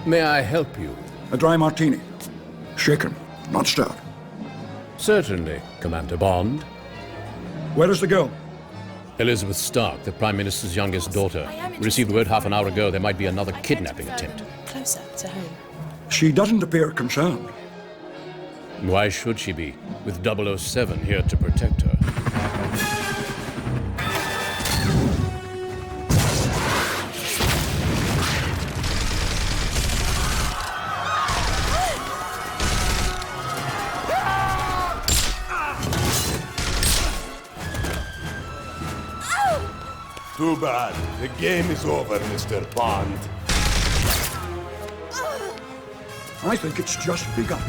May I help you? A dry martini. Shaken, not stirred. Certainly, Commander Bond. Where is the girl? Elizabeth Stark, the Prime Minister's youngest daughter. We received word half an hour ago there might be another kidnapping attempt. Closer to home. She doesn't appear concerned. Why should she be, with 007 here to protect her? Too bad. The game is over, Mr. Bond. I think it's just begun.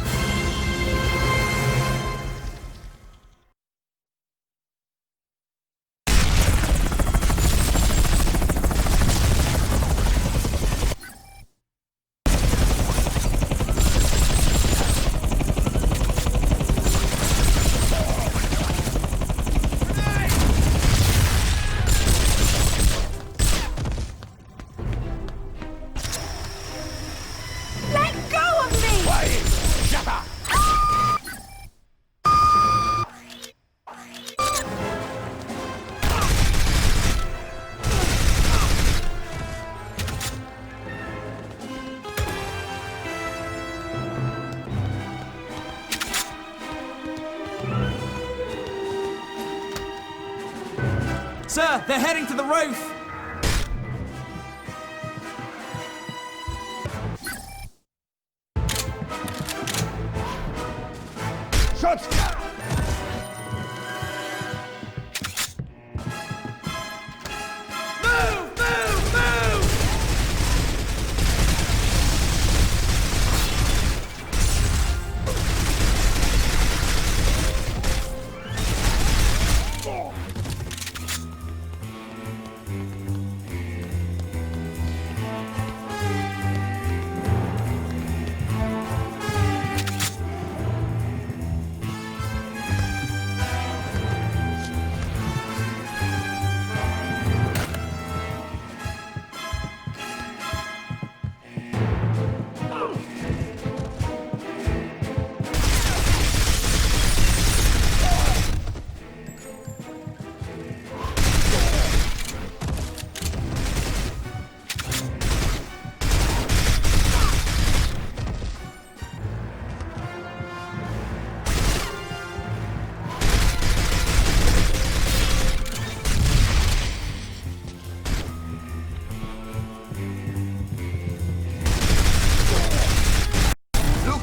Sir, they're heading to the roof! Shots! Move! Move! Move!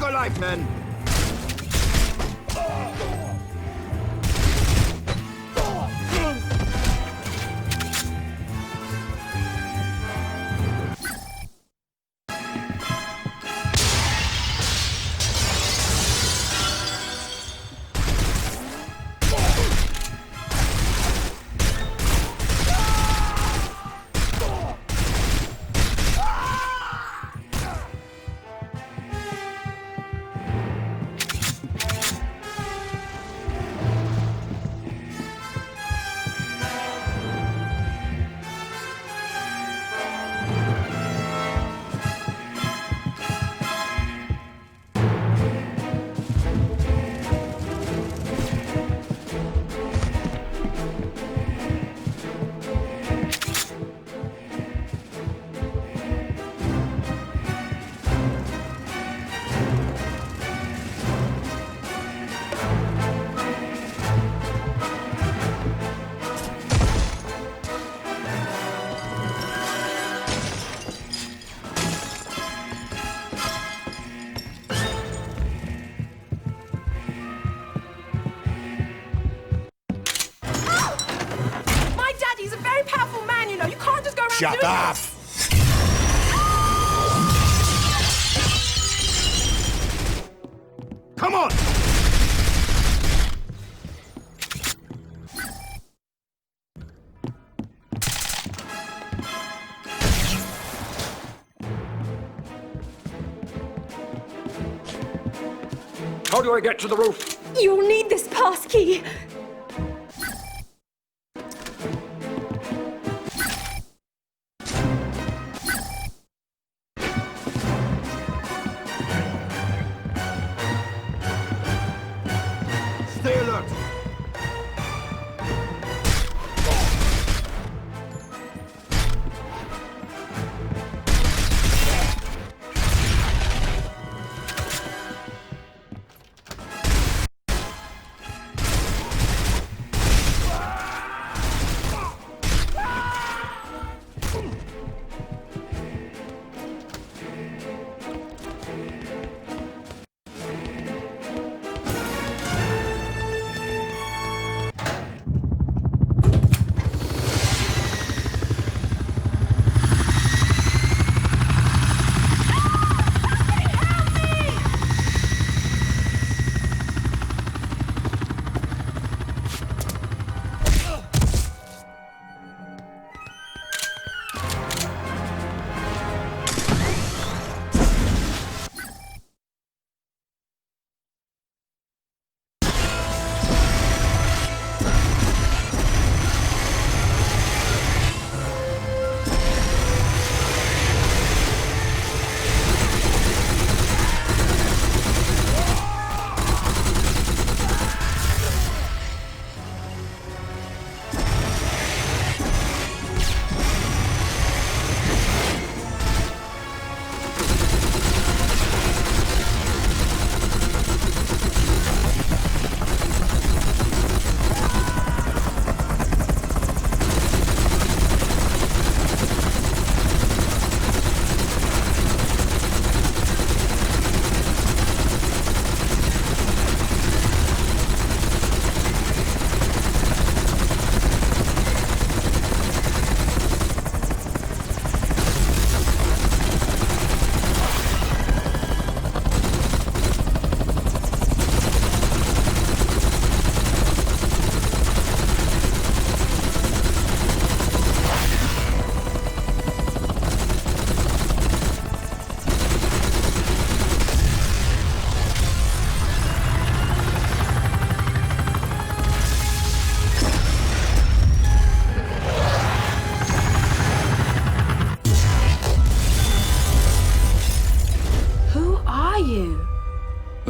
Alive, men! shut up! Come on! How do I get to the roof? You'll need this pass key. Stay alert.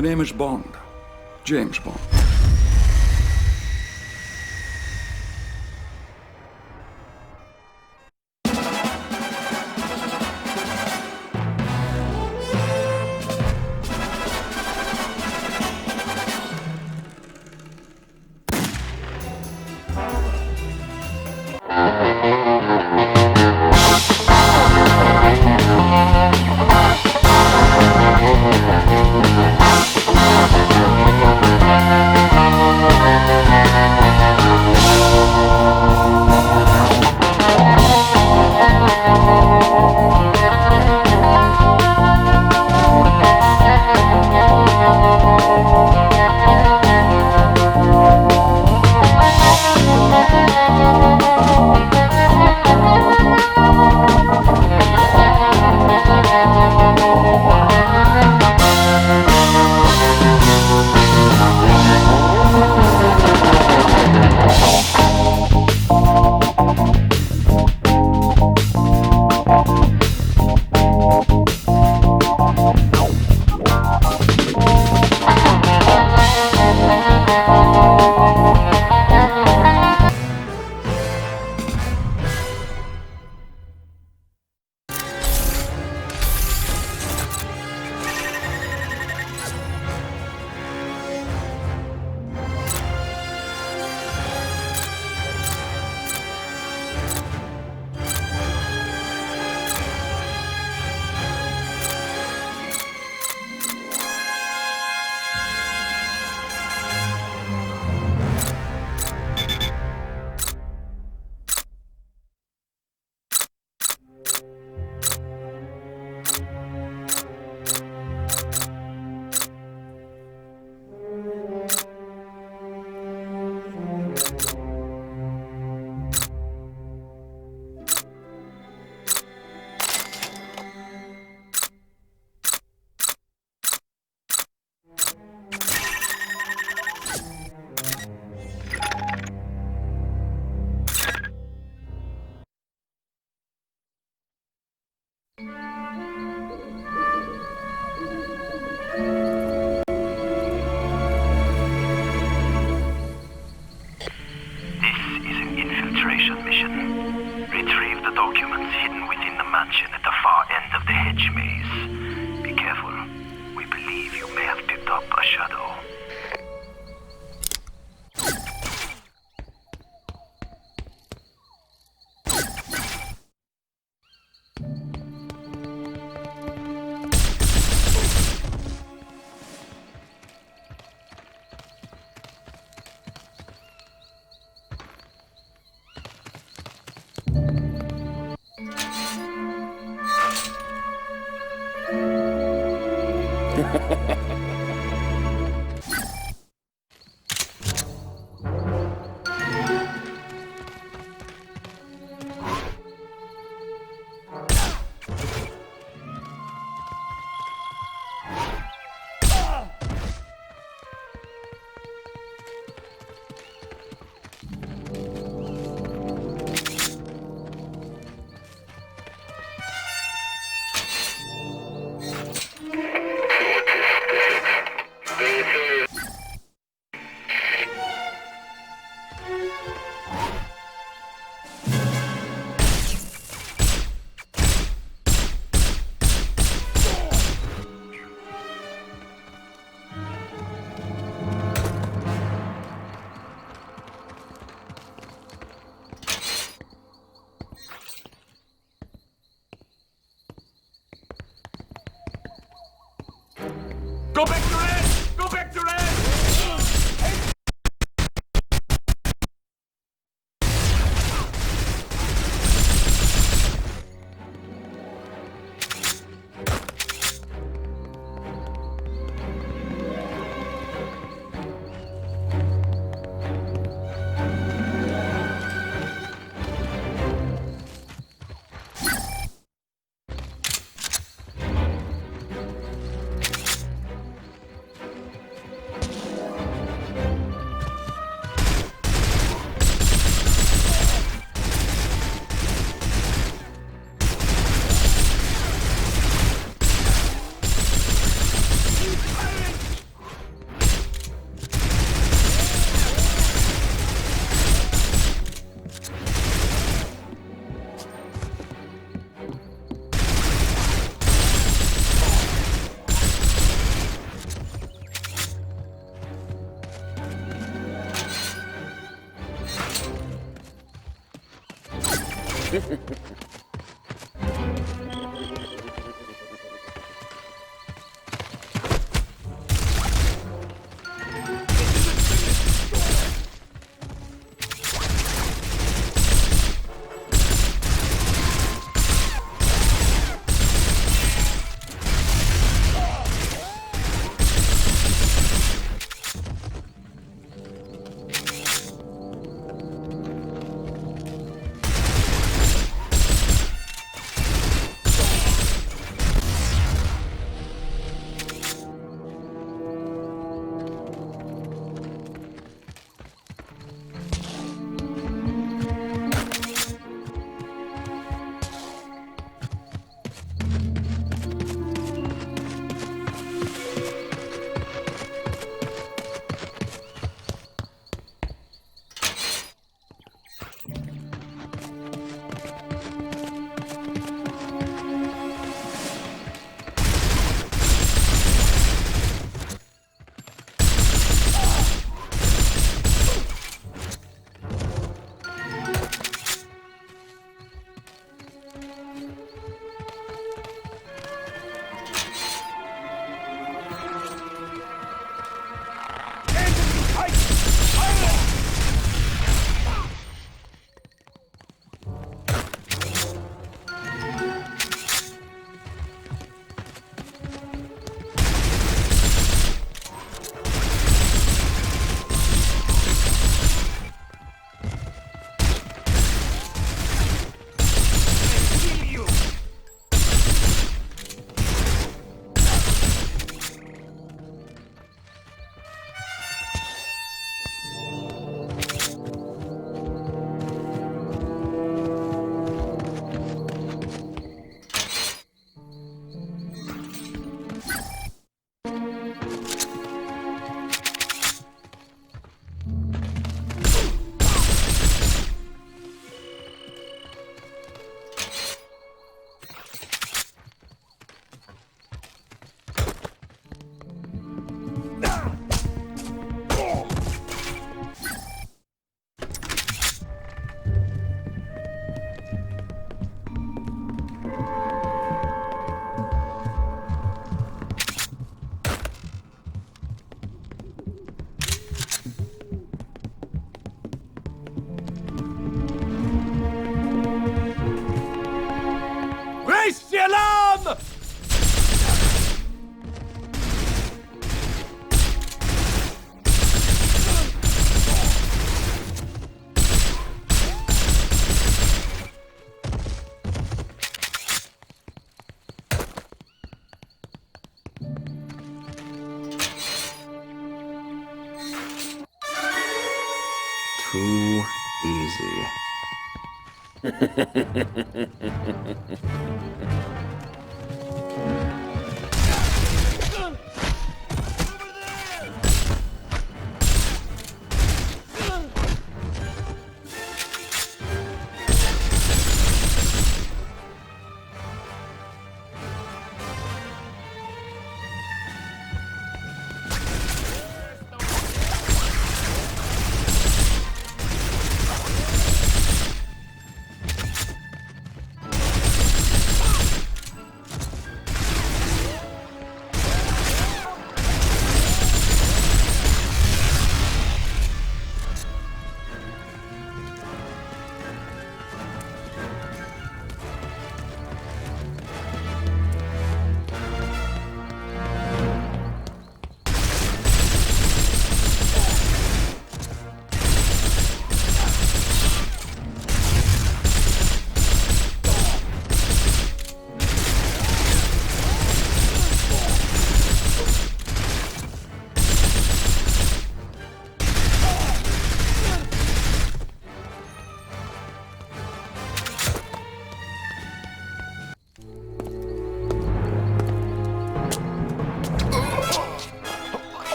The name is Bond. James Bond. important mission. Retrieve the documents hidden within the mansion at the far end of the hedge maze. Be careful. We believe you may have picked up a shadow. Go back to red! Go back to red!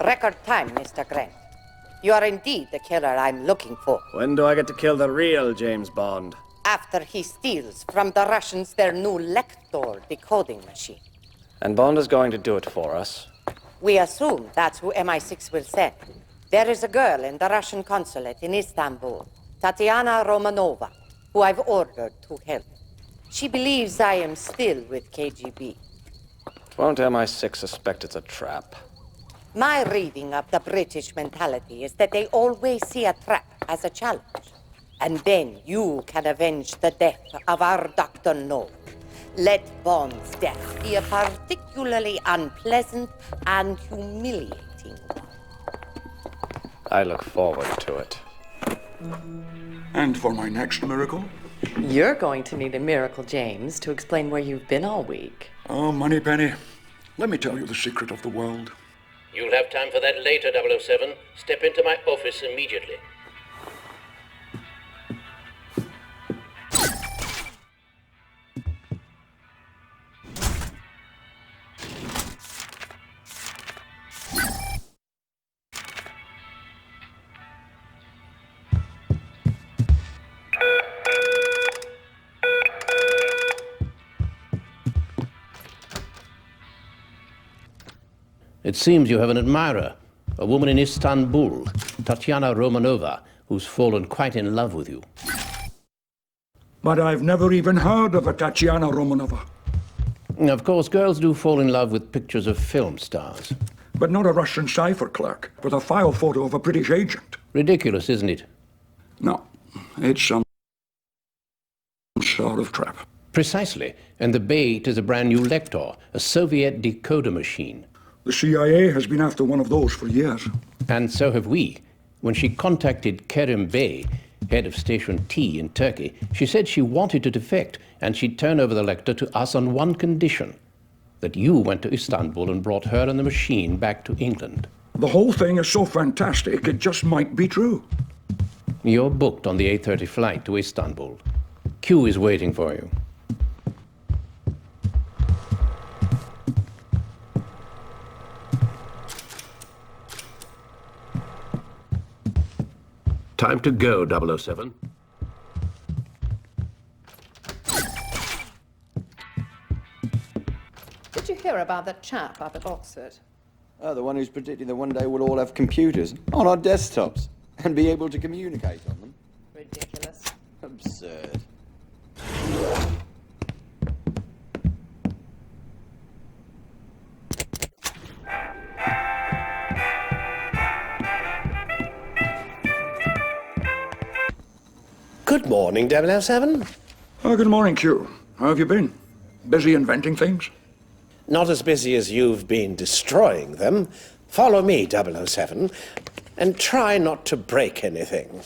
Record time, Mr. Grant. You are indeed the killer I'm looking for. When do I get to kill the real James Bond? After he steals from the Russians their new Lector decoding machine. And Bond is going to do it for us. We assume that's who MI6 will send. There is a girl in the Russian consulate in Istanbul, Tatiana Romanova, who I've ordered to help. She believes I am still with KGB. Won't MI6 suspect it's a trap? My reading of the British mentality is that they always see a trap as a challenge. And then you can avenge the death of our Dr. No. Let Bond's death be a particularly unpleasant and humiliating one. I look forward to it. And for my next miracle? You're going to need a miracle, James, to explain where you've been all week. Oh, Moneypenny, let me tell you the secret of the world. You'll have time for that later, 007. Step into my office immediately. It seems you have an admirer, a woman in Istanbul, Tatiana Romanova, who's fallen quite in love with you. But I've never even heard of a Tatiana Romanova. Of course, girls do fall in love with pictures of film stars. But not a Russian cipher clerk with a file photo of a British agent. Ridiculous, isn't it? No, it's some sort of trap. Precisely. And the bait is a brand new Lector, a Soviet decoder machine. The CIA has been after one of those for years. And so have we. When she contacted Kerim Bey, head of Station T in Turkey, she said she wanted to defect, and she'd turn over the Lector to us on one condition: that you went to Istanbul and brought her and the machine back to England. The whole thing is so fantastic, it just might be true. You're booked on the 8:30 flight to Istanbul. Q is waiting for you. Time to go, 007. Did you hear about that chap up at Oxford? Oh, the one who's predicting that one day we'll all have computers on our desktops and be able to communicate on them. Ridiculous. Absurd. Good morning, 007. Oh, good morning, Q. How have you been? Busy inventing things? Not as busy as you've been destroying them. Follow me, 007, and try not to break anything.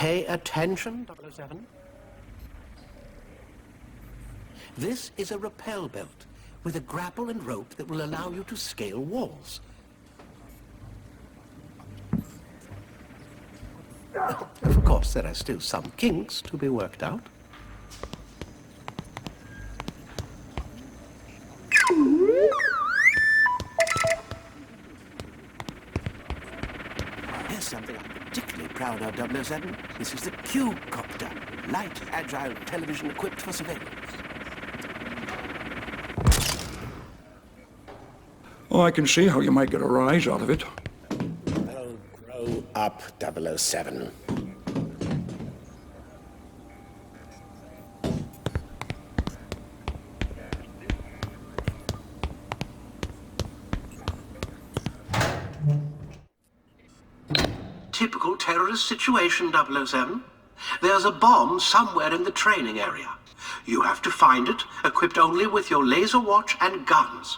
Pay attention, 007. This is a rappel belt with a grapple and rope that will allow you to scale walls. Of course, there are still some kinks to be worked out. Here's something I'm particularly proud of, 007. This is the Q-copter. Light, agile television equipped for surveillance. Oh, I can see how you might get a rise out of it. Oh, grow up, 007. Typical terrorist situation, 007. There's a bomb somewhere in the training area. You have to find it, equipped only with your laser watch and guns.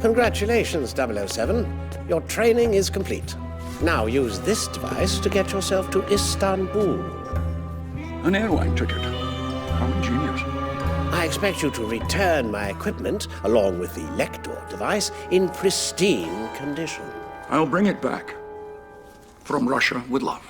Congratulations, 007. Your training is complete. Now use this device to get yourself to Istanbul. An airline ticket. How ingenious. I expect you to return my equipment, along with the Lector device, in pristine condition. I'll bring it back. From Russia with love.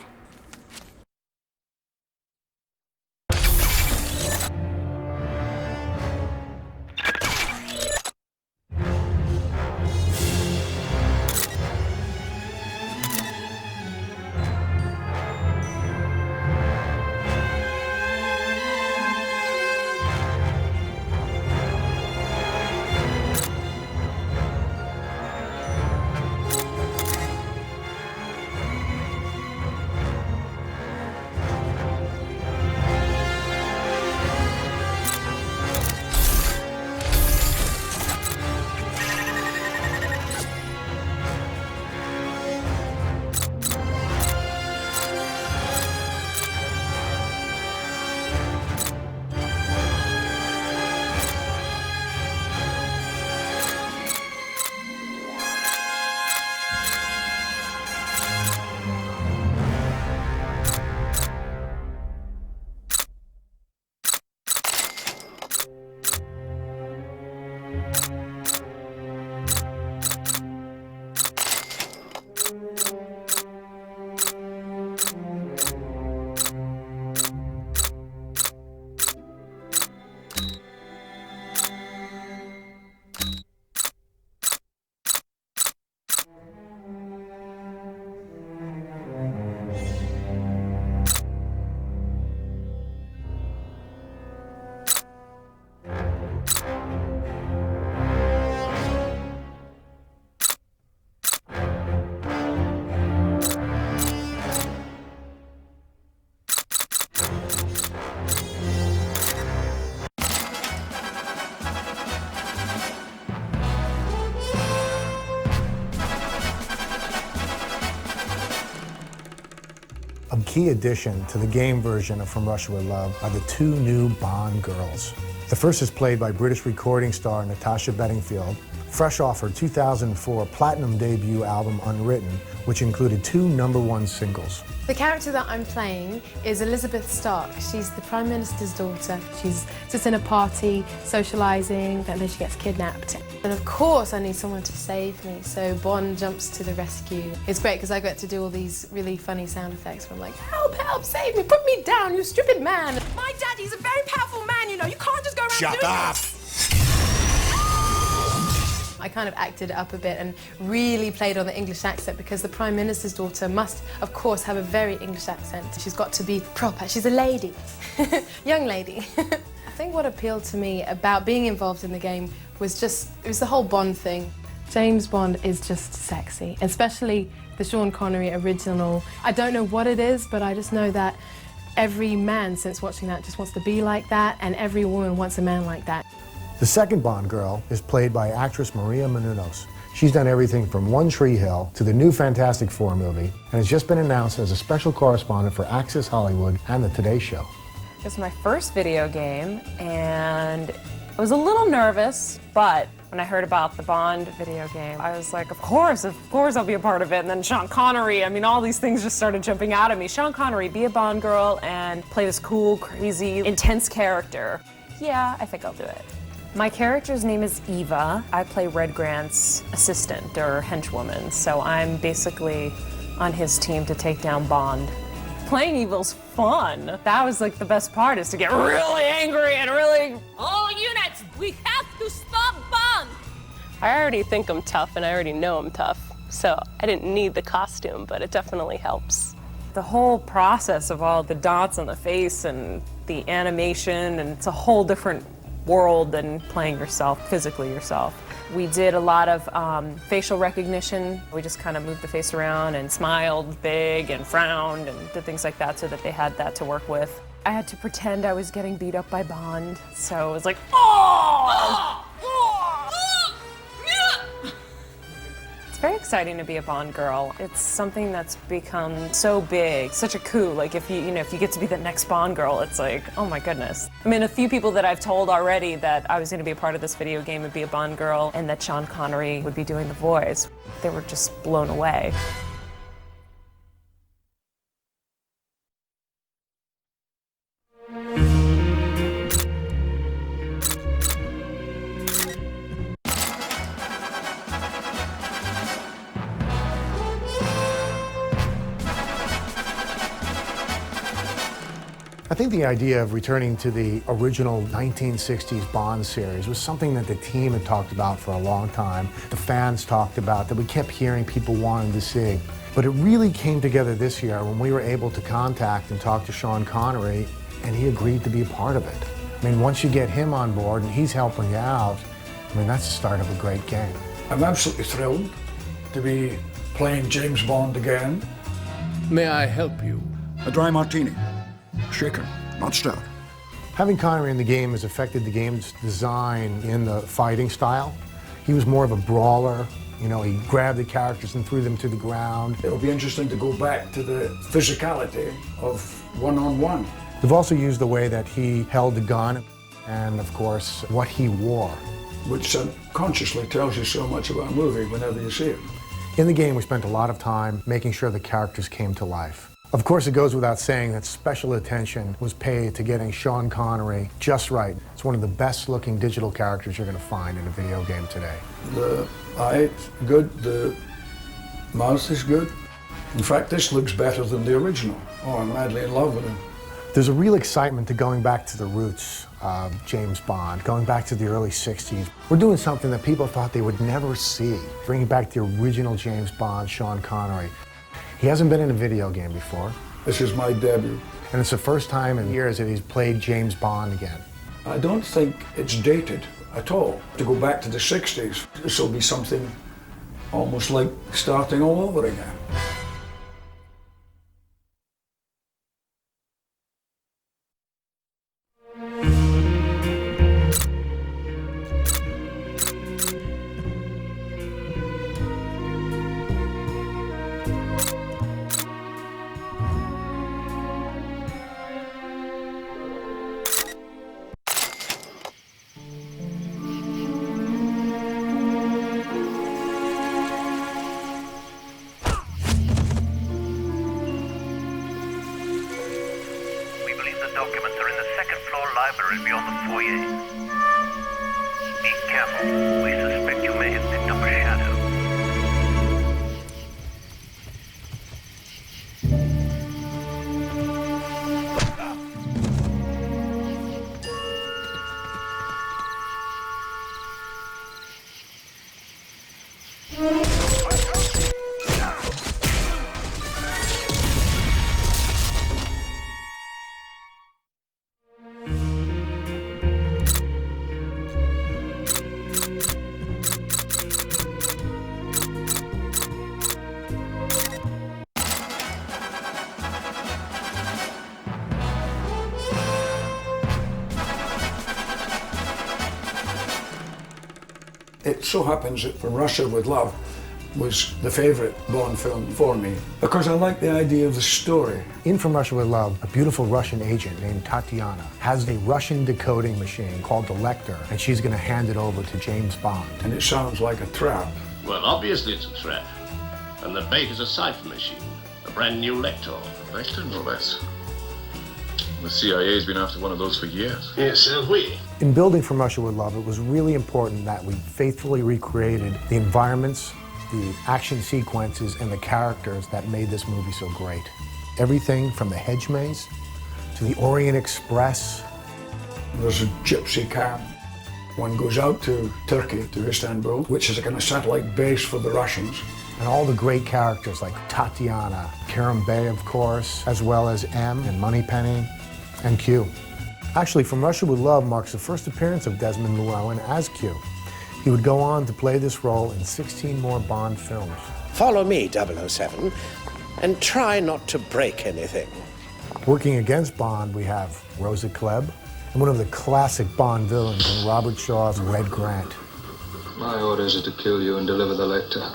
A key addition to the game version of From Russia with Love are the two new Bond girls. The first is played by British recording star Natasha Bedingfield, fresh off her 2004 platinum debut album Unwritten, which included 2 #1 singles. The character that I'm playing is Elizabeth Stark. She's the Prime Minister's daughter. She's just in a party, socialising, and then she gets kidnapped. And of course I need someone to save me, so Bond jumps to the rescue. It's great because I get to do all these really funny sound effects where I'm like, help, help, save me, put me down, you stupid man. My daddy's a very powerful man, you know. You can't just go around Shut doing up! this. I kind of acted it up a bit and really played on the English accent because the Prime Minister's daughter must, of course, have a very English accent. She's got to be proper. She's a lady, young lady. I think what appealed to me about being involved in the game was it was the whole Bond thing. James Bond is just sexy, especially the Sean Connery original. I don't know what it is, but I just know that every man since watching that just wants to be like that, and every woman wants a man like that. The second Bond girl is played by actress Maria Menounos. She's done everything from One Tree Hill to the new Fantastic Four movie, and has just been announced as a special correspondent for Access Hollywood and The Today Show. It was my first video game, and I was a little nervous, but when I heard about the Bond video game, I was like, of course I'll be a part of it. And then Sean Connery, I mean, all these things just started jumping out at me. Sean Connery, be a Bond girl and play this cool, crazy, intense character. Yeah, I think I'll do it. My character's name is Eva. I play Red Grant's assistant or henchwoman, so I'm basically on his team to take down Bond. Playing evil's fun. That was like the best part, is to get really angry and really... All units, we have to stop Bond! I already think I'm tough and I already know I'm tough, so I didn't need the costume, but it definitely helps. The whole process of all the dots on the face and the animation, and it's a whole different world than playing yourself, physically yourself. We did a lot of facial recognition. We just kind of moved the face around and smiled big and frowned and did things like that so that they had that to work with. I had to pretend I was getting beat up by Bond, so it was like, oh! It's very exciting to be a Bond girl. It's something that's become so big, such a coup. Like if you get to be the next Bond girl, it's like, oh my goodness. I mean, a few people that I've told already that I was going to be a part of this video game would be a Bond girl and that Sean Connery would be doing the voice. They were just blown away. I think the idea of returning to the original 1960s Bond series was something that the team had talked about for a long time. The fans talked about, that we kept hearing people wanting to see. But it really came together this year when we were able to contact and talk to Sean Connery, and he agreed to be a part of it. I mean, once you get him on board and he's helping you out, I mean, that's the start of a great game. I'm absolutely thrilled to be playing James Bond again. May I help you? A dry martini. Shaken, not stirred. Having Connery in the game has affected the game's design in the fighting style. He was more of a brawler. You know, he grabbed the characters and threw them to the ground. It'll be interesting to go back to the physicality of one-on-one. We've also used the way that he held the gun and, of course, what he wore. Which subconsciously tells you so much about a movie whenever you see it. In the game, we spent a lot of time making sure the characters came to life. Of course, it goes without saying that special attention was paid to getting Sean Connery just right. It's one of the best-looking digital characters you're going to find in a video game today. The eye is good, the mouth is good. In fact, this looks better than the original. Oh, I'm madly in love with him. There's a real excitement to going back to the roots of James Bond, going back to the early 60s. We're doing something that people thought they would never see, bringing back the original James Bond, Sean Connery. He hasn't been in a video game before. This is my debut. And it's the first time in years that he's played James Bond again. I don't think it's dated at all. To go back to the 60s, this will be something almost like starting all over again. documents are in the second floor library beyond the foyer. Be careful. We suspect you may have picked up a shadow. It so happens that From Russia with Love was the favourite Bond film for me because I like the idea of the story. In From Russia with Love, a beautiful Russian agent named Tatiana has a Russian decoding machine called the Lecter, and she's going to hand it over to James Bond. And it sounds like a trap. Well, obviously it's a trap. And the bait is a cipher machine, a brand new Lector. Lecter, no less. The CIA's been after one of those for years. Yes, so have we. In building From Russia with Love, it was really important that we faithfully recreated the environments, the action sequences, and the characters that made this movie so great. Everything from the hedge maze to the Orient Express. There's a gypsy camp. One goes out to Turkey, to Istanbul, which is a kind of satellite base for the Russians. And all the great characters like Tatiana, Kerim Bey, of course, as well as M and Moneypenny and Q. Actually, From Russia with Love marks the first appearance of Desmond Llewellyn as Q. He would go on to play this role in 16 more Bond films. Follow me, 007, and try not to break anything. Working against Bond, we have Rosa Klebb, and one of the classic Bond villains in Robert Shaw's Red Grant. My orders are to kill you and deliver the Lecter.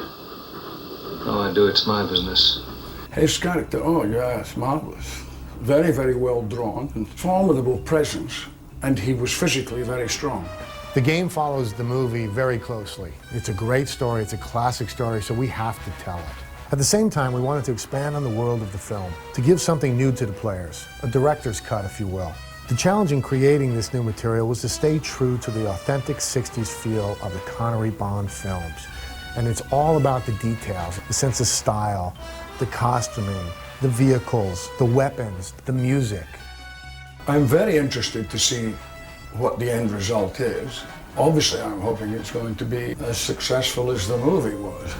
How I do it's my business. His character, oh yes, marvellous. Very, very well drawn, and formidable presence, and he was physically very strong. The game follows the movie very closely. It's a great story, it's a classic story, so we have to tell it. At the same time, we wanted to expand on the world of the film, to give something new to the players, a director's cut, if you will. The challenge in creating this new material was to stay true to the authentic 60s feel of the Connery Bond films. And it's all about the details, the sense of style, the costuming, the vehicles, the weapons, the music. I'm very interested to see what the end result is. Obviously, I'm hoping it's going to be as successful as the movie was.